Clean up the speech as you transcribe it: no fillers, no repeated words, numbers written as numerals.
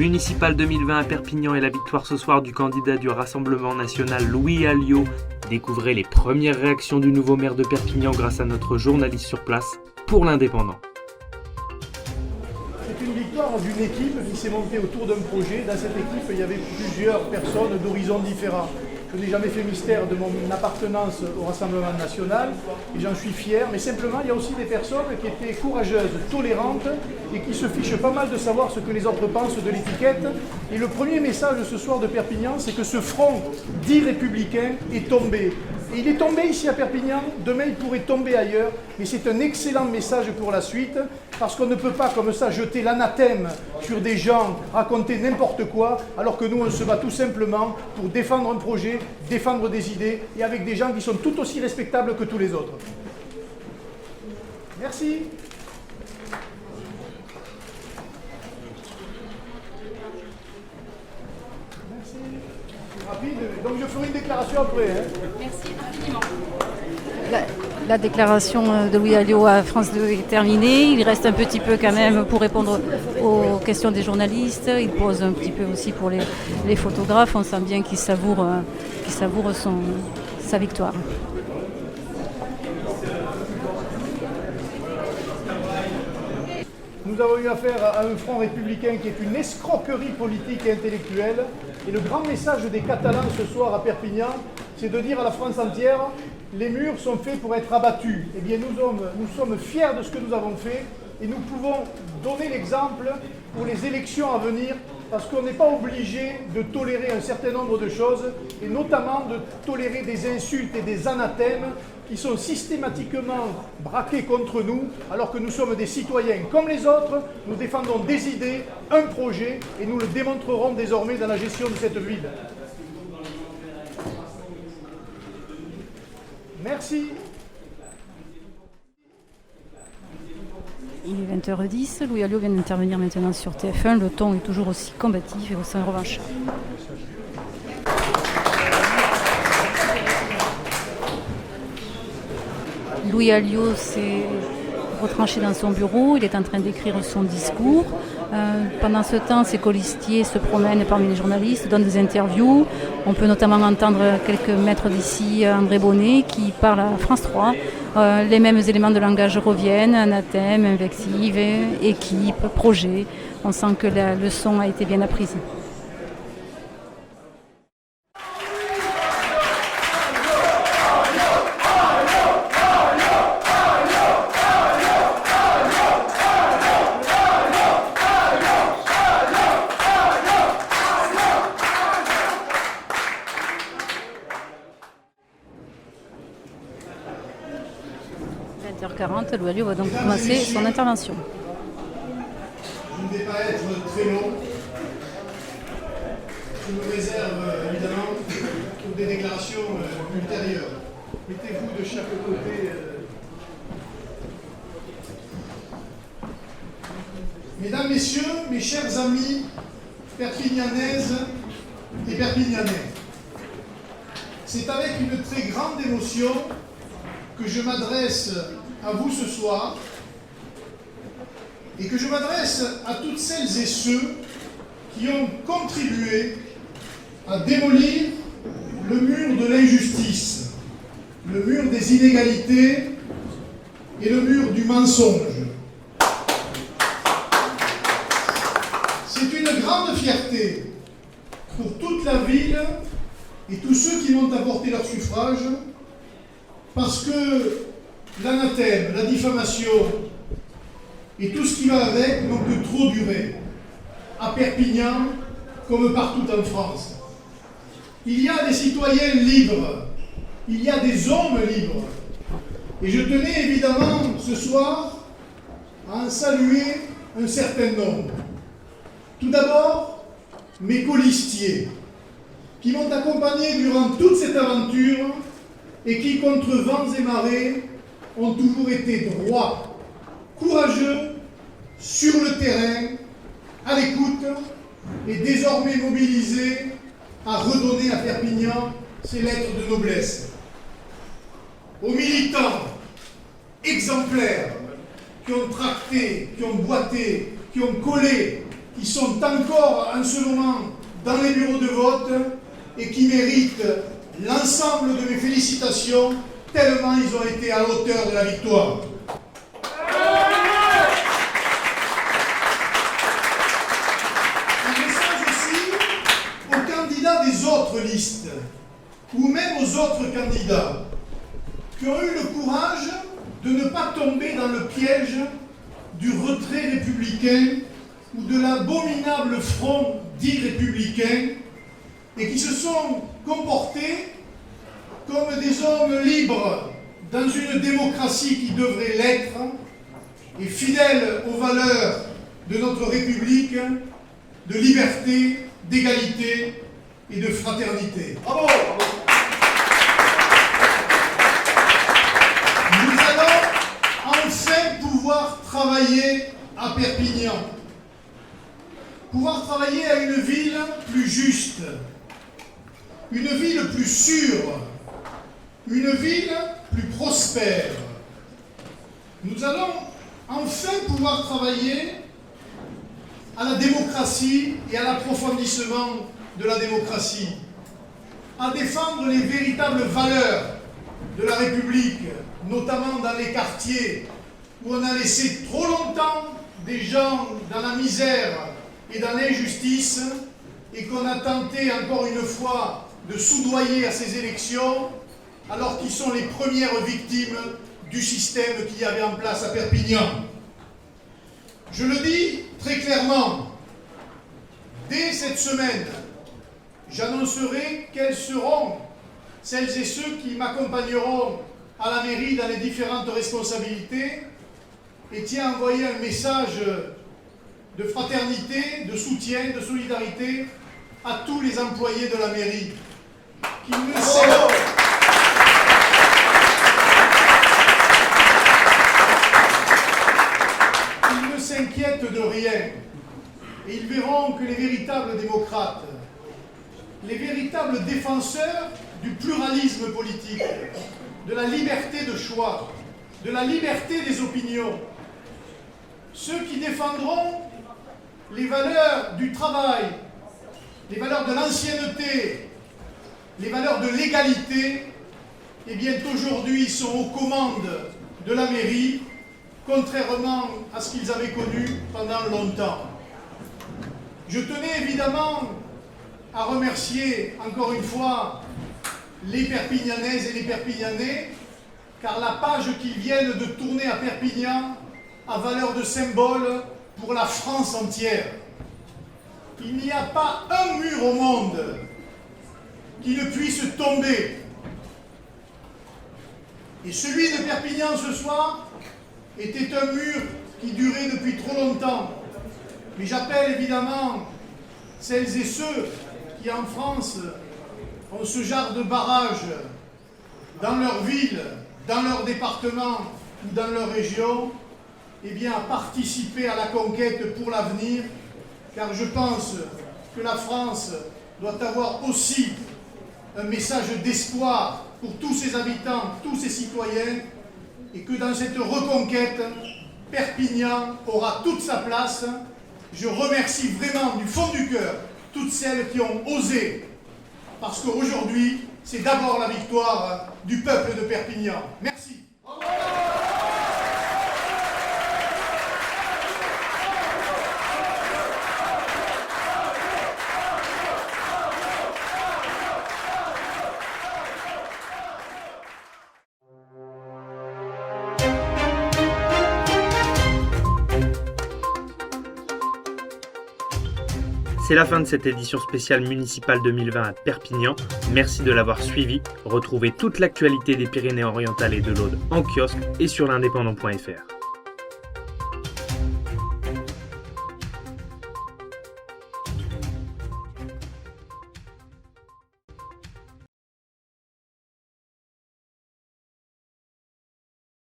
municipales 2020 à Perpignan et la victoire ce soir du candidat du Rassemblement national Louis Alliot. Découvrez les premières réactions du nouveau maire de Perpignan grâce à notre journaliste sur place pour l'Indépendant. C'est une victoire d'une équipe qui s'est montée autour d'un projet. Dans cette équipe, il y avait plusieurs personnes d'horizons différents. Je n'ai jamais fait mystère de mon appartenance au Rassemblement national et j'en suis fier. Mais simplement, il y a aussi des personnes qui étaient courageuses, tolérantes et qui se fichent pas mal de savoir ce que les autres pensent de l'étiquette. Et le premier message ce soir de Perpignan, c'est que ce front dit républicain est tombé. Et il est tombé ici à Perpignan, demain il pourrait tomber ailleurs, mais c'est un excellent message pour la suite, parce qu'on ne peut pas comme ça jeter l'anathème sur des gens, raconter n'importe quoi, alors que nous on se bat tout simplement pour défendre un projet, défendre des idées, et avec des gens qui sont tout aussi respectables que tous les autres. Merci. Rapide. Donc je ferai une déclaration après. Merci infiniment. La déclaration de Louis Alliot à France 2 est terminée. Il reste un petit peu quand même pour répondre aux questions des journalistes. Il pose un petit peu aussi pour les photographes. On sent bien qu'il savoure sa victoire. Nous avons eu affaire à un front républicain qui est une escroquerie politique et intellectuelle. Et le grand message des Catalans ce soir à Perpignan, c'est de dire à la France entière, les murs sont faits pour être abattus. Eh bien, nous sommes fiers de ce que nous avons fait et nous pouvons donner l'exemple pour les élections à venir parce qu'on n'est pas obligé de tolérer un certain nombre de choses et notamment de tolérer des insultes et des anathèmes qui sont systématiquement braqués contre nous alors que nous sommes des citoyens comme les autres, nous défendons des idées, un projet et nous le démontrerons désormais dans la gestion de cette ville. Merci. Il est 20h10, Louis Alliot vient d'intervenir maintenant sur TF1. Le ton est toujours aussi combatif et aussi revanchard. Louis Alliot s'est retranché dans son bureau, il est en train d'écrire son discours. Pendant ce temps, ses colistiers se promènent parmi les journalistes, donnent des interviews. On peut notamment entendre quelques mètres d'ici André Bonnet qui parle à France 3. Les mêmes éléments de langage reviennent, anathème, invective, équipe, projet. On sent que la leçon a été bien apprise. Louis Alliot va donc commencer son intervention. Je ne vais pas être très long. Je me réserve évidemment pour des déclarations ultérieures. Mettez-vous de chaque côté. Mesdames, Messieurs, mes chers amis perpignanaises et perpignanais, c'est avec une très grande émotion que je m'adresse à vous ce soir et que je m'adresse à toutes celles et ceux qui ont contribué à démolir le mur de l'injustice, le mur des inégalités et le mur du mensonge. C'est une grande fierté pour toute la ville et tous ceux qui m'ont apporté leur suffrage parce que l'anathème, la diffamation et tout ce qui va avec n'ont que trop duré, à Perpignan comme partout en France. Il y a des citoyens libres, il y a des hommes libres. Et je tenais évidemment ce soir à en saluer un certain nombre. Tout d'abord, mes colistiers, qui m'ont accompagné durant toute cette aventure et qui, contre vents et marées, ont toujours été droits, courageux, sur le terrain, à l'écoute et désormais mobilisés à redonner à Perpignan ses lettres de noblesse. Aux militants exemplaires qui ont tracté, qui ont boité, qui ont collé, qui sont encore en ce moment dans les bureaux de vote et qui méritent l'ensemble de mes félicitations, tellement ils ont été à la hauteur de la victoire. Un message aussi aux candidats des autres listes, ou même aux autres candidats, qui ont eu le courage de ne pas tomber dans le piège du retrait républicain ou de l'abominable front dit républicain, et qui se sont comportés comme des hommes libres dans une démocratie qui devrait l'être, et fidèles aux valeurs de notre République, de liberté, d'égalité et de fraternité. Bravo! Nous allons enfin pouvoir travailler à Perpignan. Pouvoir travailler à une ville plus juste, une ville plus sûre, une ville plus prospère. Nous allons enfin pouvoir travailler à la démocratie et à l'approfondissement de la démocratie, à défendre les véritables valeurs de la République, notamment dans les quartiers où on a laissé trop longtemps des gens dans la misère et dans l'injustice, et qu'on a tenté encore une fois de soudoyer à ces élections, alors qu'ils sont les premières victimes du système qu'il y avait en place à Perpignan. Je le dis très clairement, dès cette semaine, j'annoncerai quelles seront celles et ceux qui m'accompagneront à la mairie dans les différentes responsabilités, et tiens à envoyer un message de fraternité, de soutien, de solidarité à tous les employés de la mairie qui ne s'inquiètent de rien, et ils verront que les véritables démocrates, les véritables défenseurs du pluralisme politique, de la liberté de choix, de la liberté des opinions, ceux qui défendront les valeurs du travail, les valeurs de l'ancienneté, les valeurs de l'égalité, eh bien aujourd'hui sont aux commandes de la mairie, contrairement à ce qu'ils avaient connu pendant longtemps. Je tenais évidemment à remercier encore une fois les Perpignanaises et les Perpignanais, car la page qu'ils viennent de tourner à Perpignan a valeur de symbole pour la France entière. Il n'y a pas un mur au monde qui ne puisse tomber. Et celui de Perpignan ce soir était un mur qui durait depuis trop longtemps. Mais j'appelle évidemment celles et ceux qui en France ont ce genre de barrage dans leur ville, dans leur département ou dans leur région, eh bien, à participer à la conquête pour l'avenir, car je pense que la France doit avoir aussi un message d'espoir pour tous ses habitants, tous ses citoyens, et que dans cette reconquête, Perpignan aura toute sa place. Je remercie vraiment du fond du cœur toutes celles qui ont osé, parce qu'aujourd'hui, c'est d'abord la victoire du peuple de Perpignan. Merci. C'est la fin de cette édition spéciale municipale 2020 à Perpignan. Merci de l'avoir suivi. Retrouvez toute l'actualité des Pyrénées-Orientales et de l'Aude en kiosque et sur l'indépendant.fr.